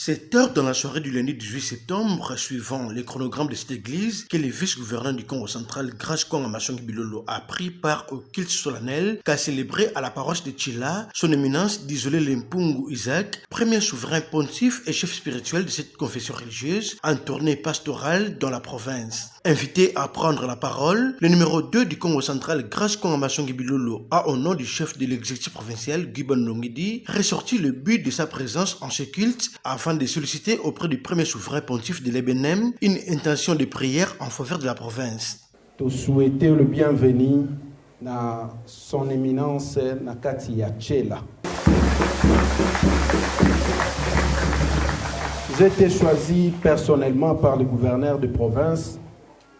7 heures dans la soirée du lundi 18 septembre, suivant les chronogrammes de cette église, que le vice-gouverneur du Congo central, Grace Kwanga Masongi Bilolo, a pris part au culte solennel qu'a célébré à la paroisse de Tchila son éminence d'Isolé Lempungu Isaac, premier souverain pontife et chef spirituel de cette confession religieuse, en tournée pastorale dans la province. Invité à prendre la parole, le numéro 2 du Congo central, Grace Kwanga Masongi Bilolo, a au nom du chef de l'exécutif provincial, Guy Bandongidi, ressorti le but de sa présence en ce culte afin de solliciter auprès du premier souverain pontife de l'Ebenem une intention de prière en faveur de la province. Te souhaiter le bienvenu à son éminence Nakati Yachela. J'ai été choisi personnellement par le gouverneur de province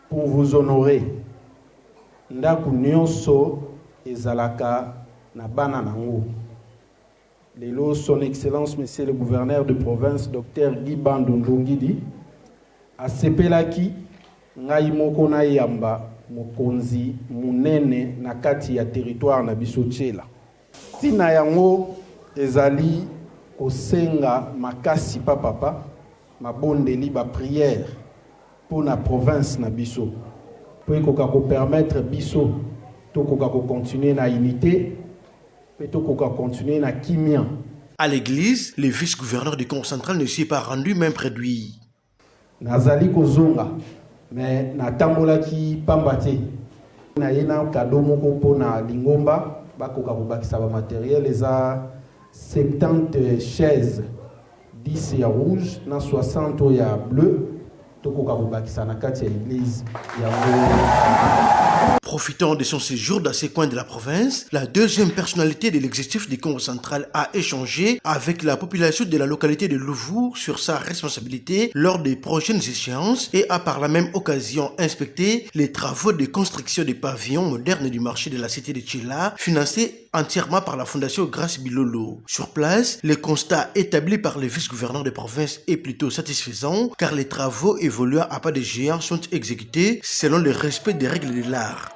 pour vous honorer. Ndaku nyonso ezalaka na bana nango. Lelo, son excellence, monsieur le gouverneur de province, Dr Guy Bandongidi, a sepelaki ngai moko na yamba mokonzi munene na kati ya territoire na biso Tchela. Tina yango ezali kosenga makasi papa mabondeli ba prière pour la province na biso. Pour ko permettre biso to ko continuer na unité. À l'église, le vice-gouverneur du Congo central ne s'y est pas rendu même produit. Nazali kozonga, mais natambolaki pambate. Na yena cadeau moko pona lingomba, bakoka kobakisa ba matériel eza 70 chaises, 10 ya rouge, na 60 ya bleu. Profitant de son séjour dans ces coins de la province, la deuxième personnalité de l'exécutif du Congo central a échangé avec la population de la localité de Louvour sur sa responsabilité lors des prochaines échéances et a par la même occasion inspecté les travaux de construction des pavillons modernes du marché de la cité de Tchila, financés entièrement par la fondation Grace Bilolo. Sur place, le constat établi par le vice-gouverneur de province est plutôt satisfaisant car les travaux évoluant à pas de géant sont exécutés selon le respect des règles de l'art.